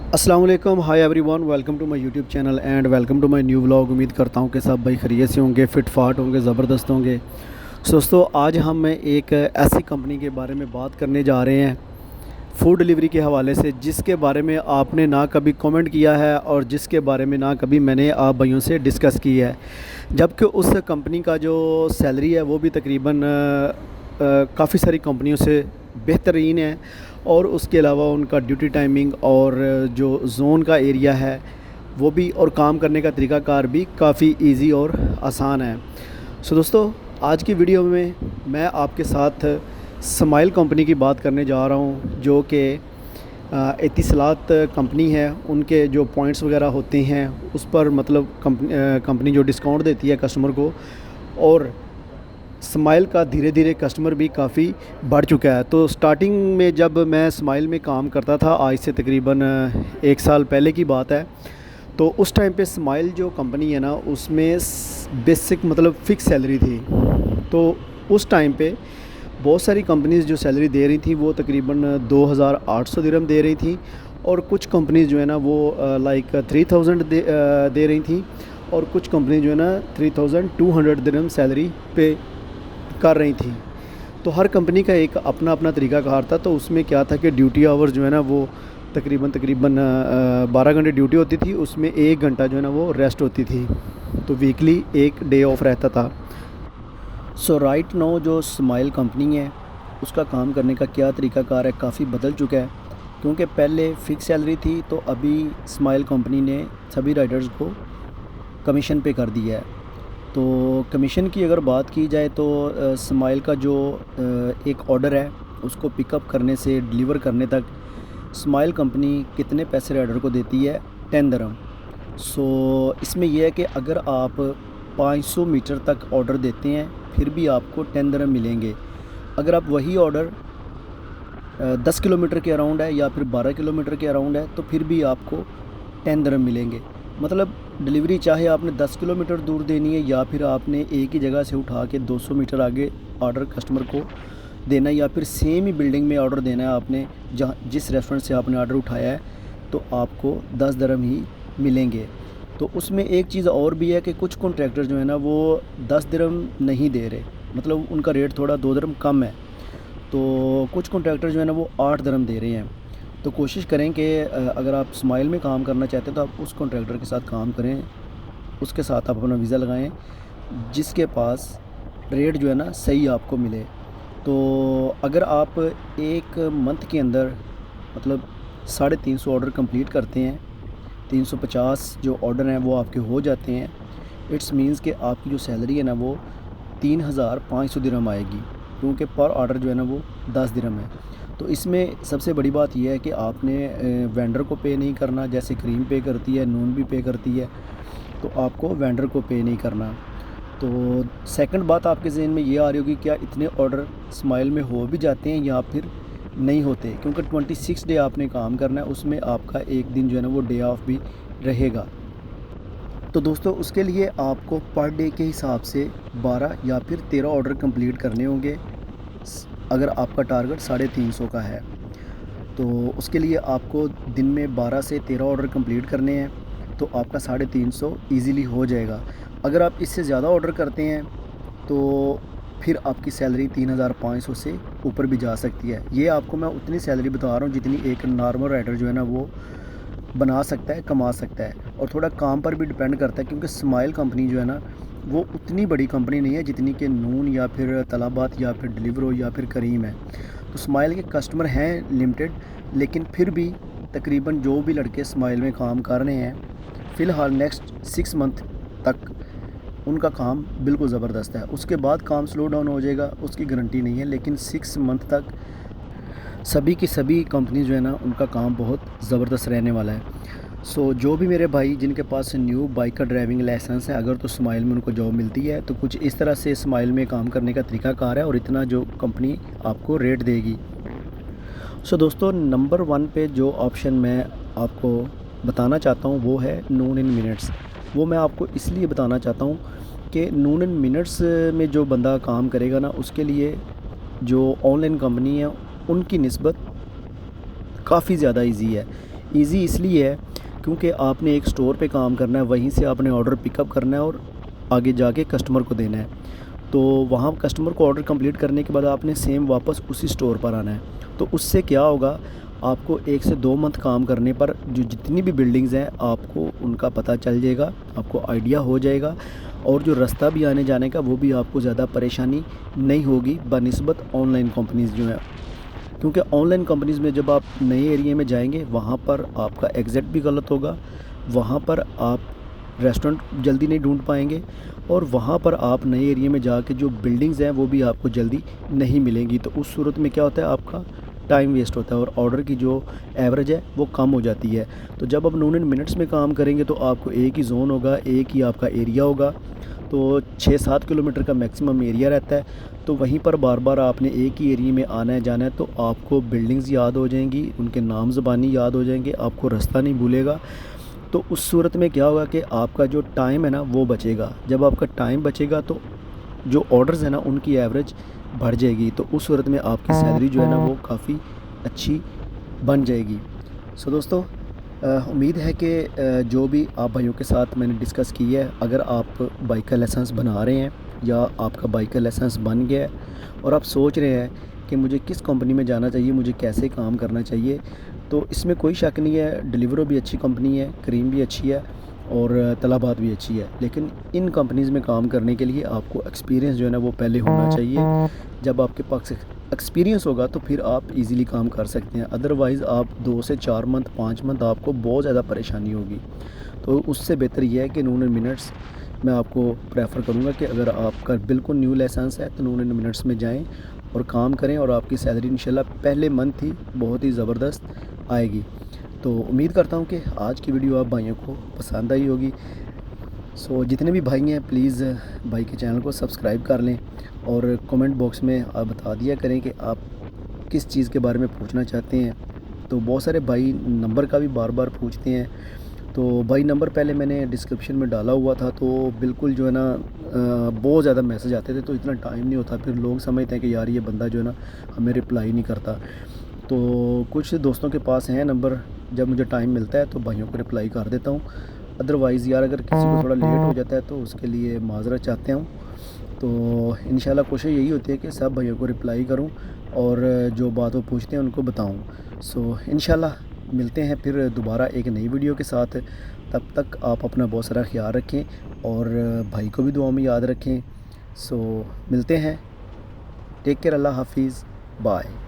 अस्सलाम वालेकुम, hi everyone, welcome to my YouTube channel and welcome to my new vlog. उम्मीद करता हूँ कि सब भाई खैरियत से होंगे, फिट फाट होंगे, ज़बरदस्त होंगे। दोस्तों, आज हम एक ऐसी कंपनी के बारे में बात करने जा रहे हैं फूड डिलीवरी के हवाले से, जिसके बारे में आपने ना कभी कमेंट किया है और जिसके बारे में ना कभी मैंने आप भाइयों से डिस्कस की है। जबकि उस कंपनी का जो सैलरी है वो भी तकरीबन काफ़ी सारी कंपनियों से बेहतरीन है, और उसके अलावा उनका ड्यूटी टाइमिंग और जो जोन का एरिया है वो भी, और काम करने का तरीक़ाकार भी काफ़ी इजी और आसान है। दोस्तों, आज की वीडियो में मैं आपके साथ स्माइल कंपनी की बात करने जा रहा हूँ, जो कि एतिसलात कंपनी है। उनके जो पॉइंट्स वगैरह होते हैं उस पर मतलब कंपनी जो डिस्काउंट देती है कस्टमर को, और स्माइल का धीरे धीरे कस्टमर भी काफ़ी बढ़ चुका है। तो स्टार्टिंग में जब मैं स्माइल में काम करता था, आज से तकरीबन 1 साल पहले की बात है, तो उस टाइम पे स्माइल जो कंपनी है ना, उसमें बेसिक मतलब फ़िक्स सैलरी थी। तो उस टाइम पे बहुत सारी कंपनीज़ जो सैलरी दे रही थी वो तकरीबन 2800 दिरहम दे रही थी, और कुछ कंपनीज़ जो है ना वो लाइक 3000 दे रही थी, और कुछ कंपनी जो है ना 3200 दिरहम सैलरी पे कर रही थी। तो हर कंपनी का एक अपना अपना तरीक़ाकार था। तो उसमें क्या था कि ड्यूटी आवर्स जो है ना वो तकरीबन 12 घंटे ड्यूटी होती थी, उसमें 1 घंटा जो है ना वो रेस्ट होती थी। तो वीकली एक डे ऑफ रहता था। राइट नाउ जो स्माइल कंपनी है उसका काम करने का क्या तरीक़ाकार है, काफ़ी बदल चुका है। क्योंकि पहले फ़िक्स सैलरी थी, तो अभी स्माइल कंपनी ने सभी राइडर्स को कमीशन पे कर दिया है। तो कमीशन की अगर बात की जाए तो स्माइल का जो एक ऑर्डर है उसको पिकअप करने से डिलीवर करने तक स्माइल कंपनी कितने पैसे राइडर को देती है? 10 दिरहम। इसमें यह है कि अगर आप 500 मीटर तक ऑर्डर देते हैं फिर भी आपको 10 दिरहम मिलेंगे। अगर आप वही ऑर्डर 10 किलोमीटर के अराउंड है या फिर 12 किलोमीटर के अराउंड है तो फिर भी आपको 10 दिरहम मिलेंगे। मतलब डिलीवरी चाहे आपने 10 किलोमीटर दूर देनी है या फिर आपने एक ही जगह से उठा के 200 मीटर आगे ऑर्डर कस्टमर को देना है, या फिर सेम ही बिल्डिंग में ऑर्डर देना है आपने जहाँ जिस रेस्टोरेंट से आपने ऑर्डर उठाया है, तो आपको 10 दिरहम ही मिलेंगे। तो उसमें एक चीज़ और भी है कि कुछ कॉन्ट्रैक्टर जो है ना वो 10 दिरहम नहीं दे रहे, मतलब उनका रेट थोड़ा 2 दिरहम कम है। तो कुछ कॉन्ट्रैक्टर जो है ना वो 8 दिरहम दे रहे हैं। तो कोशिश करें कि अगर आप स्माइल में काम करना चाहते हैं तो आप उस कॉन्ट्रैक्टर के साथ काम करें, उसके साथ आप अपना वीज़ा लगाएं जिसके पास रेट जो है ना सही आपको मिले। तो अगर आप एक मंथ के अंदर मतलब 350 ऑर्डर कंप्लीट करते हैं, 350 जो ऑर्डर हैं वो आपके हो जाते हैं, इट्स मीन्स कि आपकी जो सैलरी है ना वो 3500 दिरहम आएगी, क्योंकि पर ऑर्डर जो है ना वो 10 दिरहम है। तो इसमें सबसे बड़ी बात यह है कि आपने वेंडर को पे नहीं करना, जैसे क्रीम पे करती है, नून भी पे करती है, तो आपको वेंडर को पे नहीं करना। तो सेकंड बात आपके जहन में ये आ रही होगी, क्या इतने ऑर्डर स्माइल में हो भी जाते हैं या फिर नहीं होते? क्योंकि 26 डे आपने काम करना है, उसमें आपका एक दिन जो है ना वो डे ऑफ भी रहेगा। तो दोस्तों, उसके लिए आपको पर डे के हिसाब से 12 या फिर 13 ऑर्डर कंप्लीट करने होंगे अगर आपका टारगेट 350 का है। तो उसके लिए आपको दिन में 12 से 13 ऑर्डर कंप्लीट करने हैं, तो आपका 350 ईज़िली हो जाएगा। अगर आप इससे ज़्यादा ऑर्डर करते हैं तो फिर आपकी सैलरी 3500 से ऊपर भी जा सकती है। ये आपको मैं उतनी सैलरी बता रहा हूँ जितनी एक नॉर्मल राइडर जो है ना वो बना सकता है, कमा सकता है। और थोड़ा काम पर भी डिपेंड करता है, क्योंकि स्माइल कंपनी जो है ना वो उतनी बड़ी कंपनी नहीं है जितनी कि नून या फिर तलाबात या फिर डिलीवरो या फिर करीम है। तो स्माइल के कस्टमर हैं लिमिटेड, लेकिन फिर भी तकरीबन जो भी लड़के स्माइल में काम कर रहे हैं फ़िलहाल नेक्स्ट 6 मंथ तक उनका काम बिल्कुल ज़बरदस्त है। उसके बाद काम स्लो डाउन हो जाएगा, उसकी गारंटी नहीं है, लेकिन 6 मंथ तक सभी की सभी कंपनी जो है ना उनका काम बहुत ज़बरदस्त रहने वाला है। जो भी मेरे भाई जिनके पास न्यू बाइक का ड्राइविंग लाइसेंस है, अगर तो स्माइल में उनको जॉब मिलती है तो कुछ इस तरह से स्माइल में काम करने का तरीक़ाकार है, और इतना जो कंपनी आपको रेट देगी। दोस्तों, नंबर 1 पे जो ऑप्शन मैं आपको बताना चाहता हूँ वो है नून इन मिनट्स। वो मैं आपको इसलिए बताना चाहता हूँ कि नून इन मिनट्स में जो बंदा काम करेगा ना, उसके लिए जो ऑनलाइन कंपनी है उनकी निस्बत काफ़ी ज़्यादा इजी है। ایزی اس لیے ہے کیونکہ آپ نے ایک سٹور پہ کام کرنا ہے، وہیں سے آپ نے آرڈر پک اپ کرنا ہے اور آگے جا کے کسٹمر کو دینا ہے. تو وہاں کسٹمر کو آرڈر کمپلیٹ کرنے کے بعد آپ نے سیم واپس اسی سٹور پر آنا ہے. تو اس سے کیا ہوگا، آپ کو 1 سے 2 منتھ کام کرنے پر جو جتنی بھی بلڈنگز ہیں آپ کو ان کا پتہ چل جائے گا، آپ کو آئیڈیا ہو جائے گا، اور جو رستہ بھی آنے جانے کا وہ بھی آپ کو زیادہ پریشانی نہیں ہوگی بنسبت آن لائن کمپنیز جو ہیں. کیونکہ آن لائن کمپنیز میں جب آپ نئے ایریے میں جائیں گے وہاں پر آپ کا ایگزٹ بھی غلط ہوگا، وہاں پر آپ ریسٹورنٹ جلدی نہیں ڈھونڈ پائیں گے، اور وہاں پر آپ نئے ایریے میں جا کے جو بلڈنگز ہیں وہ بھی آپ کو جلدی نہیں ملیں گی. تو اس صورت میں کیا ہوتا ہے، آپ کا ٹائم ویسٹ ہوتا ہے اور آرڈر کی جو ایوریج ہے وہ کم ہو جاتی ہے. تو جب آپ نون اینڈ منٹس میں کام کریں گے تو آپ کو ایک ہی زون ہوگا، ایک ہی آپ کا ایریا ہوگا. تو 6-7 کلومیٹر کا میکسیمم ایریا رہتا ہے. تو وہیں پر بار بار آپ نے ایک ہی ایریے میں آنا ہے جانا ہے، تو آپ کو بلڈنگز یاد ہو جائیں گی، ان کے نام زبانی یاد ہو جائیں گے، آپ کو رستہ نہیں بھولے گا. تو اس صورت میں کیا ہوگا کہ آپ کا جو ٹائم ہے نا وہ بچے گا. جب آپ کا ٹائم بچے گا تو جو آرڈرز ہیں نا ان کی ایوریج بڑھ جائے گی. تو اس صورت میں آپ کی سیلری جو ہے نا وہ کافی اچھی بن جائے گی. سو دوستو، امید ہے کہ جو بھی آپ بھائیوں کے ساتھ میں نے ڈسکس کی ہے، اگر آپ بائک کا لائسنس بنا رہے ہیں یا آپ کا بائک کا لائسنس بن گیا ہے اور آپ سوچ رہے ہیں کہ مجھے کس کمپنی میں جانا چاہیے، مجھے کیسے کام کرنا چاہیے، تو اس میں کوئی شک نہیں ہے، ڈیلیورو بھی اچھی کمپنی ہے، کریم بھی اچھی ہے، اور طلبات بھی اچھی ہے. لیکن ان کمپنیز میں کام کرنے کے لیے آپ کو ایکسپیرینس جو ہے نا وہ پہلے ہونا چاہیے. جب آپ کے پاس ایکسپیرینس ہوگا تو پھر آپ ایزیلی کام کر سکتے ہیں. ادروائز آپ 2 سے 4 منتھ 5 منتھ آپ کو بہت زیادہ پریشانی ہوگی. تو اس سے بہتر یہ ہے کہ نون اینڈ منٹس میں آپ کو پریفر کروں گا کہ اگر آپ کا بالکل نیو لائسنس ہے تو نون اینڈ منٹس میں جائیں اور کام کریں، اور آپ کی سیلری انشاءاللہ پہلے منتھ ہی بہت ہی زبردست آئے گی. تو امید کرتا ہوں کہ آج کی ویڈیو آپ بھائیوں کو پسند آئی ہوگی. سو جتنے بھی بھائی ہیں پلیز بھائی کے چینل کو سبسکرائب کر لیں، اور کومنٹ باکس میں آپ بتا دیا کریں کہ آپ کس چیز کے بارے میں پوچھنا چاہتے ہیں. تو بہت سارے بھائی نمبر کا بھی بار بار پوچھتے ہیں. تو بھائی نمبر پہلے میں نے ڈسکرپشن میں ڈالا ہوا تھا، تو بالکل جو ہے نا بہت زیادہ میسج آتے تھے، تو اتنا ٹائم نہیں ہوتا. پھر لوگ سمجھتے ہیں کہ یار یہ بندہ جو ہے نا ہمیں رپلائی نہیں کرتا. تو کچھ دوستوں کے پاس ہیں نمبر، جب مجھے ٹائم ملتا ہے تو بھائیوں کو رپلائی کر دیتا ہوں. ادروائز یار اگر کسی کو تھوڑا لیٹ ہو جاتا ہے تو اس کے لیے معذرت چاہتے ہوں. تو انشاءاللہ کوشش یہی ہوتی ہے کہ سب بھائیوں کو رپلائی کروں اور جو بات وہ پوچھتے ہیں ان کو بتاؤں. سو انشاءاللہ ملتے ہیں پھر دوبارہ ایک نئی ویڈیو کے ساتھ. تب تک آپ اپنا بہت سارا خیال رکھیں اور بھائی کو بھی دعاؤں میں یاد رکھیں. سو ملتے ہیں. Take care. اللہ حافظ. بائے.